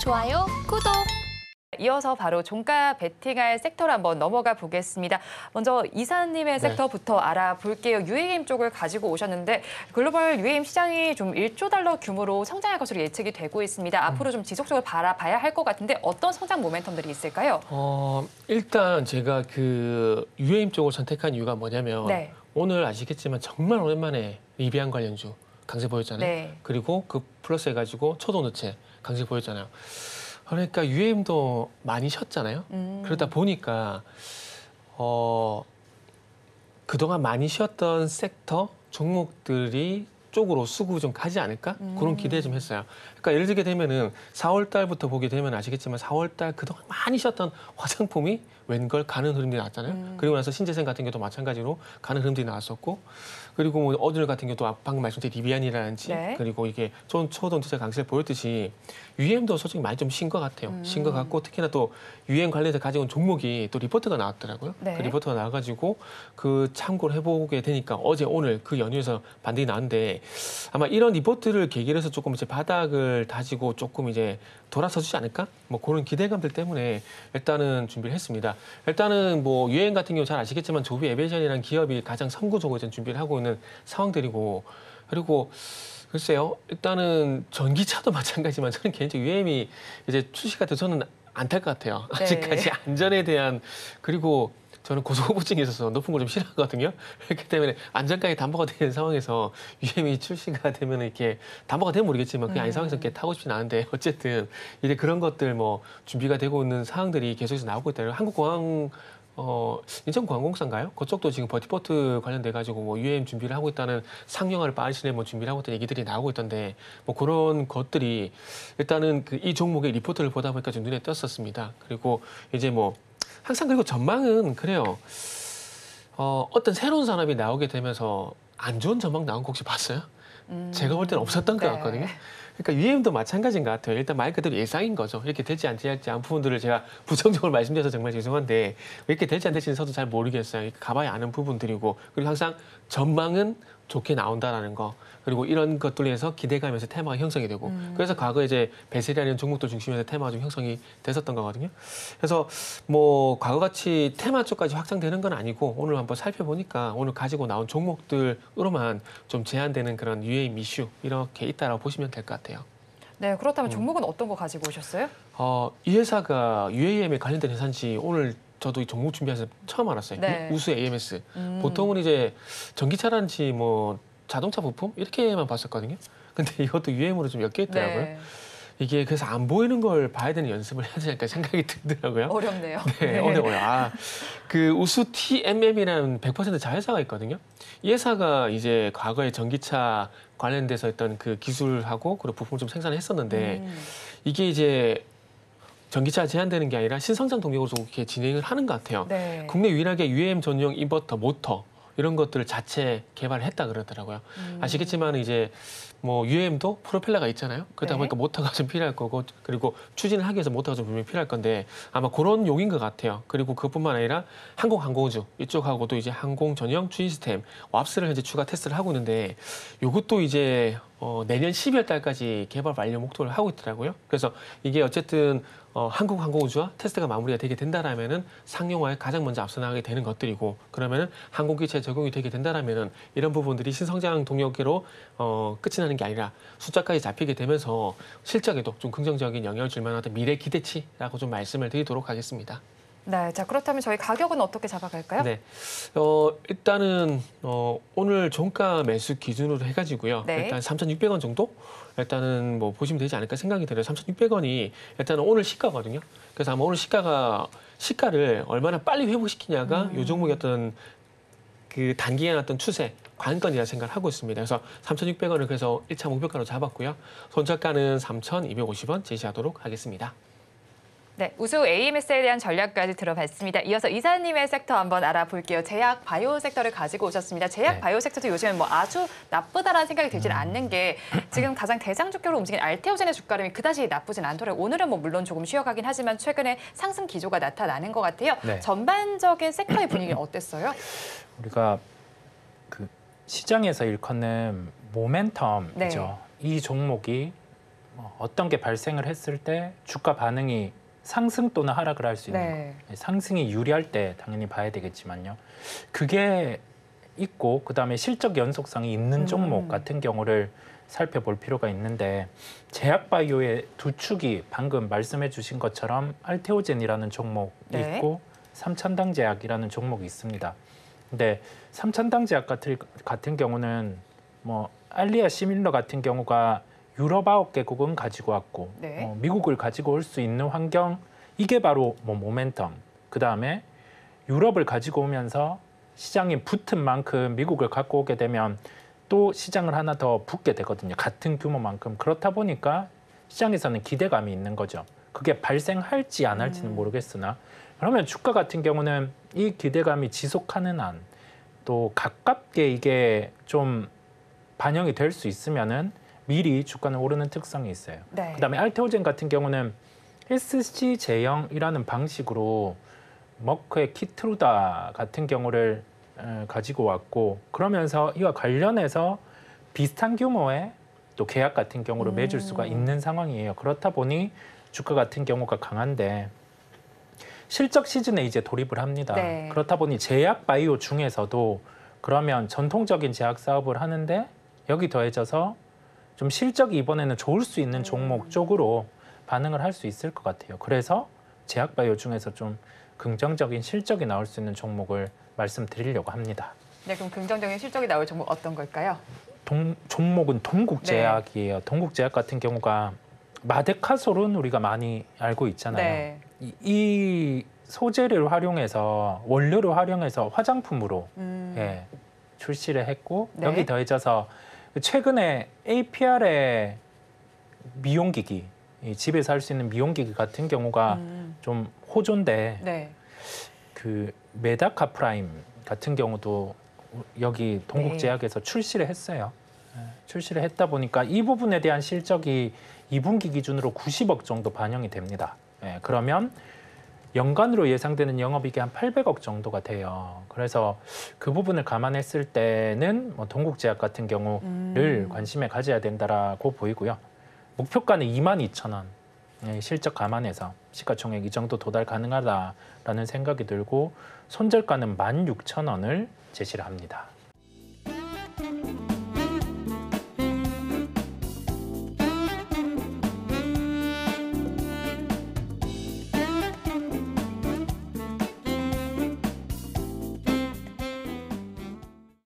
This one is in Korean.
좋아요, 구독. 이어서 바로 종가 베팅할 섹터로 한번 넘어가 보겠습니다. 먼저 이사님의 섹터부터 알아볼게요. UAM 쪽을 가지고 오셨는데 글로벌 UAM 시장이 좀 1조 달러 규모로 성장할 것으로 예측이 되고 있습니다. 앞으로 좀 지속적으로 바라봐야 할 것 같은데 어떤 성장 모멘텀들이 있을까요? 일단 제가 그 UAM 쪽을 선택한 이유가 뭐냐면 오늘 아시겠지만 정말 오랜만에 리비안 관련주 강세 보였잖아요. 그리고 그 플러스 해가지고 초도너체 강세 보였잖아요. 그러니까 UAM도 많이 쉬었잖아요. 그러다 보니까 그동안 많이 쉬었던 섹터 종목들이 쪽으로 수급이 좀 가지 않을까? 그런 기대 좀 했어요. 그러니까 예를 들게 되면은 4월 달부터 보게 되면 아시겠지만 4월 달 그동안 많이 쉬었던 화장품이 웬걸 가는 흐름이 나왔잖아요. 그리고 나서 신재생 같은 경우도 마찬가지로 가는 흐름들이 나왔었고, 그리고 뭐 어드널 같은 경우도 방금 말씀드린 리비안이라든지 그리고 이게 초동투자 강세를 보였듯이 UAM도 솔직히 많이 좀 쉰 것 같아요. 쉰 것 같고 특히나 또 UAM 관련해서 가지고 온 종목이 또 리포트가 나왔더라고요. 그 리포트가 나와가지고 그 참고를 해보게 되니까 어제 오늘 그 연휴에서 반등이 나왔는데 아마 이런 리포트를 계기로 해서 조금 이제 바닥을 다지고 조금 이제 돌아서주지 않을까? 뭐 그런 기대감들 때문에 일단은 준비를 했습니다. 일단은 뭐 UAM 같은 경우 잘 아시겠지만 조비 에베이션이라는 기업이 가장 선구적으로 준비를 하고 있는 상황들이고, 그리고 글쎄요, 일단은 전기차도 마찬가지지만 저는 개인적으로 UAM이 이제 출시가 돼서 저는 안 탈 것 같아요. 아직까지 안전에 대한, 그리고 저는 고소공포증이 있어서 높은 걸 좀 싫어하거든요. 그렇기 때문에 안전까지 담보가 되는 상황에서 UAM이 출시가 되면 이렇게 담보가 되면 모르겠지만 그게 아닌 상황에서 이렇게 타고 싶진 않은데 어쨌든 이제 그런 것들 뭐 준비가 되고 있는 사항들이 계속해서 나오고 있다. 한국공항 인천공항공사인가요? 그쪽도 지금 버티포트 관련돼 가지고 뭐 UAM 준비를 하고 있다는 상용화를 빠르시네 뭐 준비를 하고 있다는 얘기들이 나오고 있던데 뭐 그런 것들이 일단은 그 이 종목의 리포트를 보다 보니까 좀 눈에 띄었었습니다. 그리고 이제 뭐 항상 그리고 전망은 그래요. 어떤 새로운 산업이 나오게 되면서 안 좋은 전망 나온 거 혹시 봤어요? 제가 볼 때는 없었던 것 같거든요. 그러니까 UAM도 마찬가지인 것 같아요. 일단 말 그대로 예상인 거죠. 이렇게 될지 안 될지 않은 부분들을 제가 부정적으로 말씀드려서 정말 죄송한데 이렇게 될지 안 될지는 저도 잘 모르겠어요. 가봐야 아는 부분들이고, 그리고 항상 전망은 좋게 나온다라는 거, 그리고 이런 것들에 의해서 기대감에서 테마가 형성이 되고, 그래서 과거에 이제 베셀이라는 종목들 중심에서 테마가 좀 형성이 됐었던 거거든요. 그래서 뭐 과거같이 테마 쪽까지 확장되는 건 아니고 오늘 한번 살펴보니까 오늘 가지고 나온 종목들로만 좀 제한되는 그런 UAM 이슈 이렇게 있다라고 보시면 될 것 같아요. 네, 그렇다면 종목은 어떤 거 가지고 오셨어요? 이 회사가 UAM에 관련된 회사인지 오늘 저도 이 종목 준비해서 처음 알았어요. 우수 AMS. 보통은 이제 전기차라든지 뭐 자동차 부품 이렇게만 봤었거든요. 근데 이것도 UAM으로 좀 엮여 있더라고요. 이게 그래서 안 보이는 걸 봐야 되는 연습을 해야 되니까 생각이 들더라고요. 어렵네요. 어려워요. 그 우수 TMM이라는 100% 자회사가 있거든요. 이 회사가 이제 과거에 전기차 관련돼서 했던 그 기술하고 그리고 부품을 좀 생산했었는데 이게 이제 전기차 제한되는 게 아니라 신성장 동력으로 좀 이렇게 진행을 하는 것 같아요. 국내 유일하게 UAM 전용 인버터, 모터 이런 것들을 자체 개발을 했다 그러더라고요. 아시겠지만 이제 뭐 UAM도 프로펠러가 있잖아요. 그러다 보니까 모터가 좀 필요할 거고, 그리고 추진을 하기 위해서 모터가 좀 분명히 필요할 건데 아마 그런 용인 것 같아요. 그리고 그것뿐만 아니라 항공우주 이쪽하고도 이제 항공 전용 추진 시스템 왑스를 현재 추가 테스트를 하고 있는데 이것도 이제 내년 12월 달까지 개발 완료 목표를 하고 있더라고요. 그래서 이게 어쨌든 항공우주와 테스트가 마무리가 되게 된다라면은 상용화에 가장 먼저 앞서 나가게 되는 것들이고, 그러면은 항공기체에 적용이 되게 된다라면은 이런 부분들이 신성장 동력으로 끝이 나는 게 아니라 숫자까지 잡히게 되면서 실적에도 좀 긍정적인 영향을 줄 만한 미래 기대치라고 좀 말씀을 드리도록 하겠습니다. 네, 자 그렇다면 저희 가격은 어떻게 잡아갈까요? 네, 일단은 오늘 종가 매수 기준으로 해가지고요. 일단 3,600원 정도 일단은 뭐 보시면 되지 않을까 생각이 들어요. 3,600원이 일단은 오늘 시가거든요. 그래서 아마 오늘 시가를 얼마나 빨리 회복시키냐가 요 종목의 어떤 그 단기간의 어떤 추세 관건이라 생각을 하고 있습니다. 그래서 3,600원을 그래서 1차 목표가로 잡았고요. 손절가는 3,250원 제시하도록 하겠습니다. 네, 우수 AMS에 대한 전략까지 들어봤습니다. 이어서 이사님의 섹터 한번 알아볼게요. 제약 바이오 섹터를 가지고 오셨습니다. 제약 바이오 섹터도 요즘엔 뭐 아주 나쁘다라는 생각이 들지는 않는 게 지금 가장 대장주격으로 움직이는 알테오젠의 주가름이 그다지 나쁘진 않더라고요. 오늘은 뭐 물론 조금 쉬어가긴 하지만 최근에 상승 기조가 나타나는 것 같아요. 전반적인 섹터의 분위기는 어땠어요? 우리가 그 시장에서 일컫는 모멘텀이죠. 이 종목이 어떤 게 발생을 했을 때 주가 반응이 상승 또는 하락을 할 수 있는 네. 거. 상승이 유리할 때 당연히 봐야 되겠지만요. 그게 있고 그다음에 실적 연속성이 있는 종목 같은 경우를 살펴볼 필요가 있는데 제약바이오의 두 축이 방금 말씀해 주신 것처럼 알테오젠이라는 종목이 네. 있고 삼천당제약이라는 종목이 있습니다. 근데 삼천당제약 같은 경우는 뭐 알리아 시밀러 같은 경우가 유럽 9개국은 가지고 왔고 네. 미국을 가지고 올 수 있는 환경 이게 바로 뭐 모멘텀. 그다음에 유럽을 가지고 오면서 시장이 붙은 만큼 미국을 갖고 오게 되면 또 시장을 하나 더 붙게 되거든요. 같은 규모만큼. 그렇다 보니까 시장에서는 기대감이 있는 거죠. 그게 발생할지 안 할지는 모르겠으나 그러면 주가 같은 경우는 이 기대감이 지속하는 한 또 가깝게 이게 좀 반영이 될 수 있으면은 미리 주가는 오르는 특성이 있어요. 네. 그다음에 알테오젠 같은 경우는 SC 제형이라는 방식으로 머크의 키트루다 같은 경우를 가지고 왔고 그러면서 이와 관련해서 비슷한 규모의 또 계약 같은 경우를 맺을 수가 있는 상황이에요. 그렇다 보니 주가 같은 경우가 강한데 실적 시즌에 이제 돌입을 합니다. 네. 그렇다 보니 제약 바이오 중에서도 그러면 전통적인 제약 사업을 하는데 여기 더해져서 좀 실적이 이번에는 좋을 수 있는 종목 쪽으로 반응을 할 수 있을 것 같아요. 그래서 제약 바이오 중에서 좀 긍정적인 실적이 나올 수 있는 종목을 말씀드리려고 합니다. 네, 그럼 긍정적인 실적이 나올 종목 어떤 걸까요? 종목은 동국제약이에요. 동국제약 같은 경우가 마데카솔은 우리가 많이 알고 있잖아요. 네. 이 소재를 활용해서 원료를 활용해서 화장품으로 예, 출시를 했고 네. 여기 더해져서 최근에 APR의 미용기기 이 집에서 할 수 있는 미용기기 같은 경우가 좀 호조인데 네. 그 메다카프라임 같은 경우도 여기 동국제약에서 출시를 했어요. 출시를 했다 보니까 이 부분에 대한 실적이 2분기 기준으로 90억 정도 반영이 됩니다. 그러면 연간으로 예상되는 영업이익이 한 800억 정도가 돼요. 그래서 그 부분을 감안했을 때는 뭐 동국제약 같은 경우를 관심에 가져야 된다라고 보이고요. 목표가는 22,000원. 실적 감안해서 시가총액 이 정도 도달 가능하다라는 생각이 들고 손절가는 16,000원을 제시를 합니다.